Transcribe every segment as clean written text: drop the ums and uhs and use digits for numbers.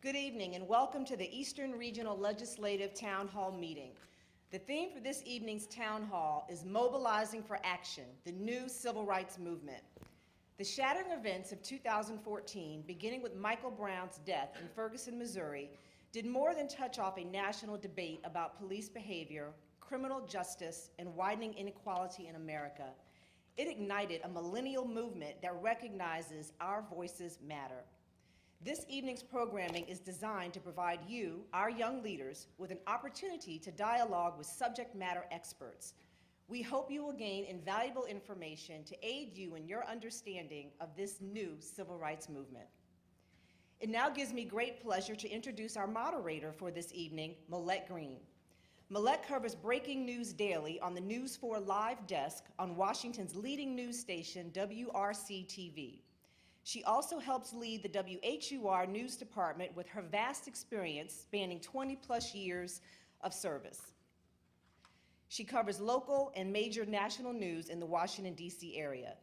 Good evening and welcome to the Eastern Regional Legislative Town Hall meeting. The theme for this evening's town hall is Mobilizing for Action, the new civil rights movement. The shattering events of 2014, beginning with Michael Brown's death in Ferguson, Missouri, did more than touch off a national debate about police behavior, criminal justice, and widening inequality in America. It ignited a millennial movement that recognizes our voices matter. This evening's programming is designed to provide you, our young leaders, with an opportunity to dialogue with subject matter experts. We hope you will gain invaluable information to aid you in your understanding of this new civil rights movement. It now gives me great pleasure to introduce our moderator for this evening, Millette Green. Millette covers breaking news daily on the News 4 Live desk on Washington's leading news station, WRC-TV. She also helps lead the WHUR News Department with her vast experience spanning 20-plus years of service. She covers local and major national news in the Washington, D.C. area.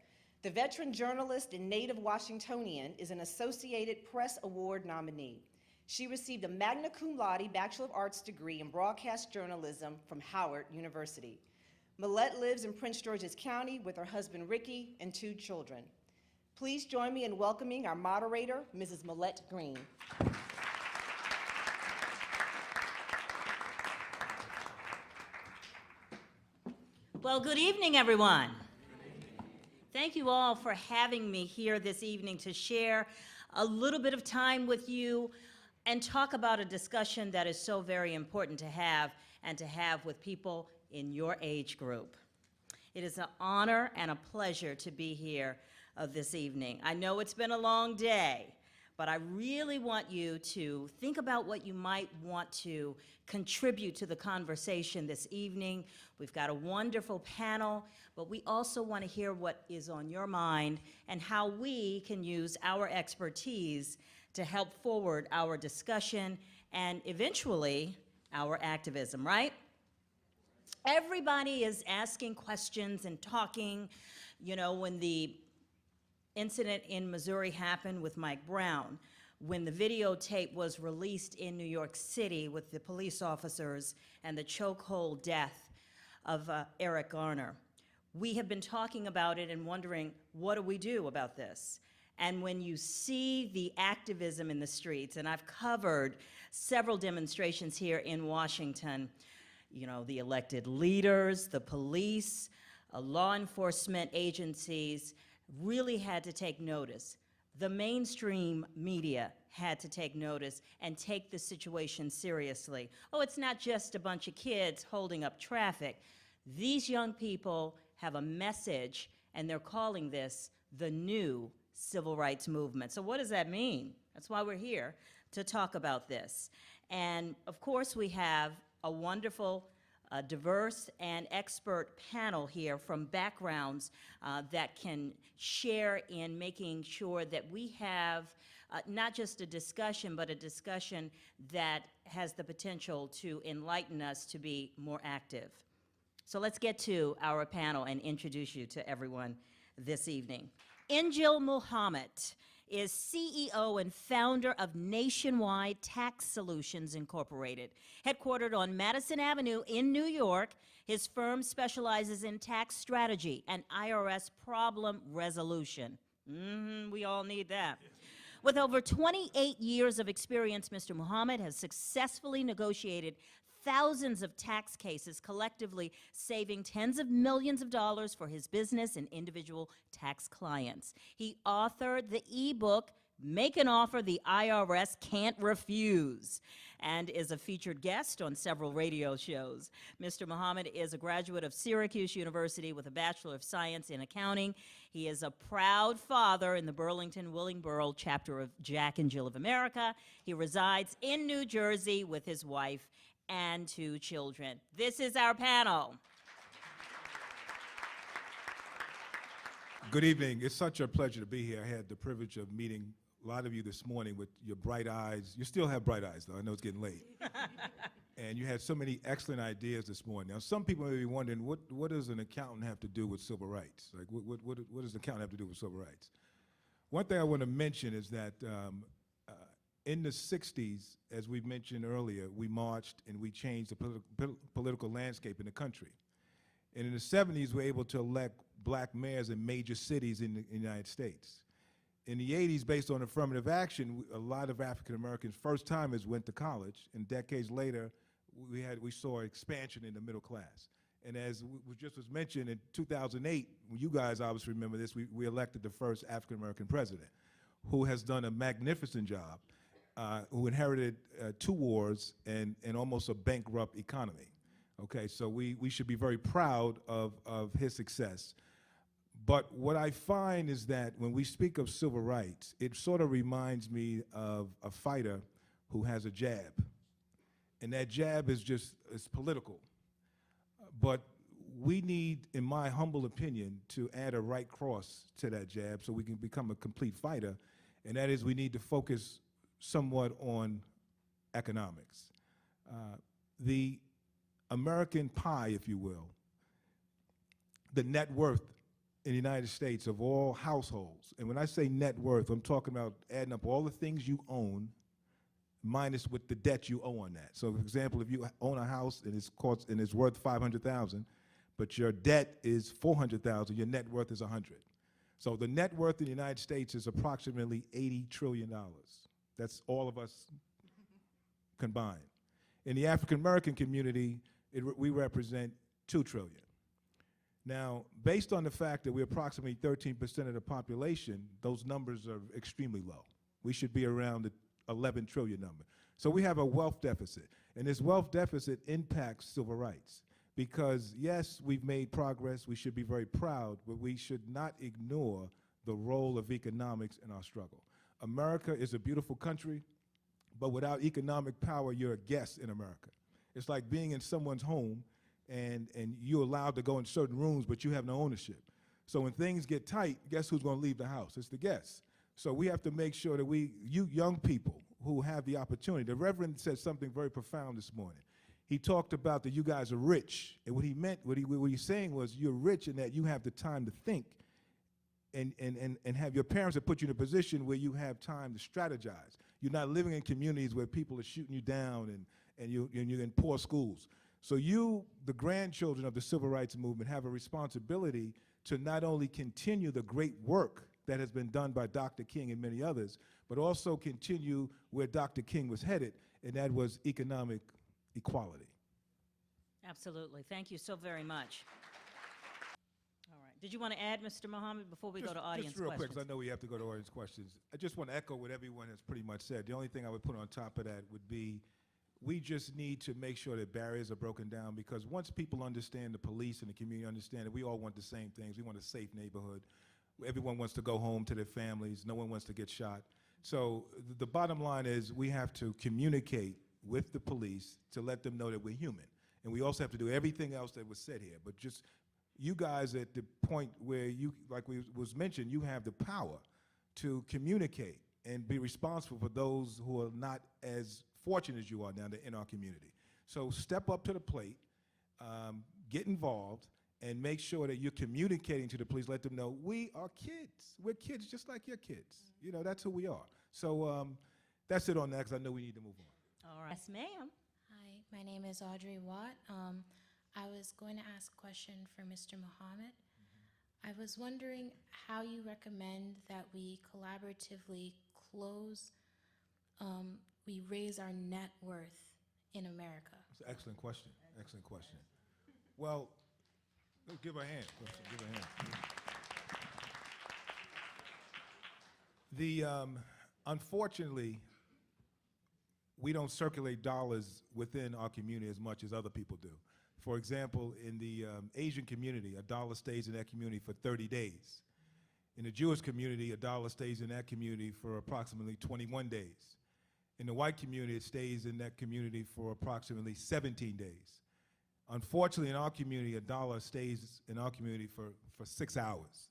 The veteran journalist and native Washingtonian is an Associated Press Award nominee. She received a magna cum laude Bachelor of Arts degree in broadcast journalism from Howard University. Millette lives in Prince George's County with her husband Ricky and 2 children. Please join me in welcoming our moderator, Mrs. Millette Green. Well, good evening, everyone. Thank you all for having me here this evening to share a little bit of time with you and talk about a discussion that is so very important to have and to have with people in your age group. It is an honor and a pleasure to be here this evening. I know it's been a long day, but I really want you to think about what you might want to contribute to the conversation this evening. We've got a wonderful panel, but we also want to hear what is on your mind and how we can use our expertise to help forward our discussion and eventually our activism, right? Everybody is asking questions and talking. You know, when the incident in Missouri happened with Mike Brown, when the videotape was released in New York City with the police officers and the chokehold death of Eric Garner. We have been talking about it and wondering, what do we do about this? And when you see the activism in the streets, and I've covered several demonstrations here in Washington, you know, the elected leaders, the police, law enforcement agencies, really had to take notice. The mainstream media had to take notice and take the situation seriously. Oh, it's not just a bunch of kids holding up traffic. These young people have a message, and they're calling this the new civil rights movement. So what does that mean? That's why we're here, to talk about this. And of course, we have a wonderful diverse and expert panel here from backgrounds that can share in making sure that we have not just a discussion, but a discussion that has the potential to enlighten us to be more active. So let's get to our panel and introduce you to everyone this evening. Injil Muhammad is CEO and founder of Nationwide Tax Solutions Incorporated. Headquartered on Madison Avenue in New York, his firm specializes in tax strategy and IRS problem resolution. We all need that. With over 28 years of experience, Mr. Muhammad has successfully negotiated thousands of tax cases, collectively saving tens of millions of dollars for his business and individual tax clients. He authored the ebook, Make an Offer the IRS Can't Refuse, and is a featured guest on several radio shows. Mr. Muhammad is a graduate of Syracuse University with a Bachelor of Science in Accounting. He is a proud father in the Burlington-Willingboro chapter of Jack and Jill of America. He resides in New Jersey with his wife and 2 children. This is our panel. Good evening. It's such a pleasure to be here. I had the privilege of meeting a lot of you this morning with your bright eyes. You still have bright eyes, though. I know it's getting late. And you had so many excellent ideas this morning. Now, some people may be wondering, what does an accountant have to do with civil rights? Like, what does an accountant have to do with civil rights? One thing I want to mention is that In the 60s, as we mentioned earlier, we marched and we changed the political landscape in the country. And in the 70s, we were able to elect black mayors in major cities in the United States. In the 80s, based on affirmative action, a lot of African Americans, first timers, went to college, and decades later, we saw expansion in the middle class. And as just was mentioned, in 2008, you guys obviously remember this, we elected the first African American president, who has done a magnificent job, who inherited 2 wars and almost a bankrupt economy. Okay, so we should be very proud of his success. But what I find is that when we speak of civil rights, it sort of reminds me of a fighter who has a jab. And that jab is political. But we need, in my humble opinion, to add a right cross to that jab so we can become a complete fighter. And that is, we need to focus somewhat on economics. The American pie, if you will, the net worth in the United States of all households, and when I say net worth, I'm talking about adding up all the things you own minus with the debt you owe on that. So, for example, if you own a house and it's worth $500,000, but your debt is $400,000, your net worth is $100. So the net worth in the United States is approximately $80 trillion. That's all of us combined. In the African American community, we represent $2 trillion. Now, based on the fact that we're approximately 13% of the population, those numbers are extremely low. We should be around the 11 trillion number. So we have a wealth deficit, and this wealth deficit impacts civil rights because, yes, we've made progress, we should be very proud, but we should not ignore the role of economics in our struggle. America is a beautiful country, but without economic power, you're a guest in America. It's like being in someone's home and you're allowed to go in certain rooms, but you have no ownership. So when things get tight, guess who's gonna leave the house? It's the guests. So we have to make sure that you young people who have the opportunity, the Reverend said something very profound this morning. He talked about that you guys are rich, and what he meant, what he's saying was you're rich in that you have the time to think and have your parents that put you in a position where you have time to strategize. You're not living in communities where people are shooting you down and you're in poor schools. So you, the grandchildren of the civil rights movement, have a responsibility to not only continue the great work that has been done by Dr. King and many others, but also continue where Dr. King was headed, and that was economic equality. Absolutely. Thank you so very much. All right. Did you want to add, Mr. Muhammad, before we go to audience Just real questions? quick, because I know we have to go to audience questions. I just want to echo what everyone has pretty much said. The only thing I would put on top of that would be we just need to make sure that barriers are broken down, because once people understand, the police and the community understand that we all want the same things. We want a safe neighborhood. Everyone wants to go home to their families. No one wants to get shot. So the bottom line is we have to communicate with the police to let them know that we're human. And we also have to do everything else that was said here. But just you guys at the point where you, like was mentioned, you have the power to communicate and be responsible for those who are not as fortunate as you are now in our community. So step up to the plate, get involved, and make sure that you're communicating to the police, let them know we are kids. We're kids just like your kids. You know, that's who we are. So that's it on that, because I know we need to move on. All right. Yes, ma'am. Hi, my name is Audrey Watt. I was going to ask a question for Mr. Muhammad. I was wondering how you recommend that we collaboratively we raise our net worth in America. That's an excellent question. Excellent question. Well, let's give her a hand. Give her a hand. Unfortunately, we don't circulate dollars within our community as much as other people do. For example, in the Asian community, a dollar stays in that community for 30 days. In the Jewish community, a dollar stays in that community for approximately 21 days. In the white community, it stays in that community for approximately 17 days. Unfortunately, in our community, a dollar stays in our community for 6 hours.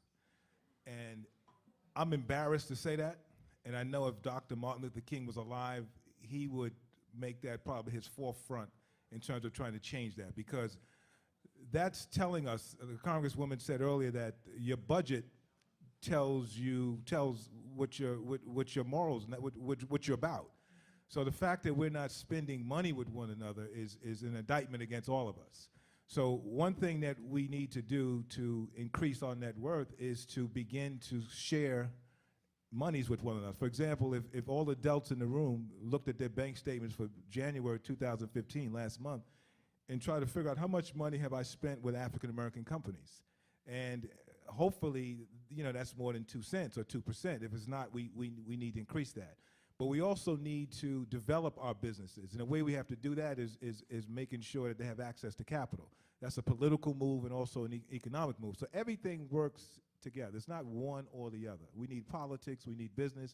And I'm embarrassed to say that, and I know if Dr. Martin Luther King was alive, he would make that probably his forefront in terms of trying to change that, because that's telling us, the Congresswoman said earlier that your budget tells what your morals, what you're about. So the fact that we're not spending money with one another is an indictment against all of us. So one thing that we need to do to increase our net worth is to begin to share monies with one another. For example, if all adults in the room looked at their bank statements for January 2015, last month, and try to figure out how much money have I spent with African American companies. And hopefully, you know, that's more than 2 cents or 2%. If it's not, we need to increase that. But we also need to develop our businesses. And the way we have to do that is making sure that they have access to capital. That's a political move and also an economic move. So everything works together. It's not one or the other. We need politics, we need business.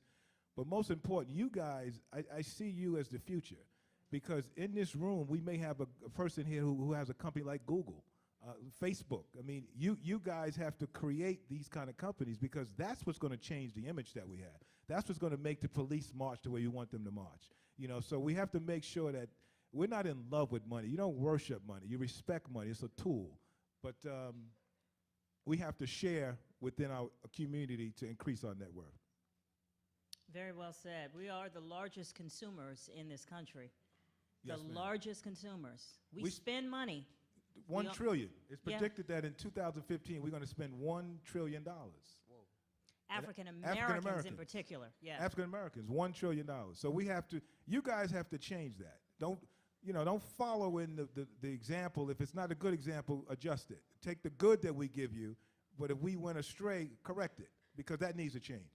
But most important, you guys, I see you as the future. Because in this room, we may have a person here who has a company like Google, Facebook. I mean, you guys have to create these kind of companies because that's what's going to change the image that we have. That's what's going to make the police march the way you want them to march. You know, so we have to make sure that we're not in love with money. You don't worship money. You respect money. It's a tool. But we have to share within our community to increase our net worth. Very well said. We are the largest consumers in this country. Yes, The ma'am. largest consumers. We We spend money. 1 don't- trillion. It's Yeah. predicted that in 2015 we're going to spend $1 trillion. African African-Americans. Americans in particular. Yeah. African Americans, $1 trillion. So we have to, you guys have to change that. Don't follow in the example. If it's not a good example, adjust it. Take the good that we give you, but if we went astray, correct it, because that needs to change.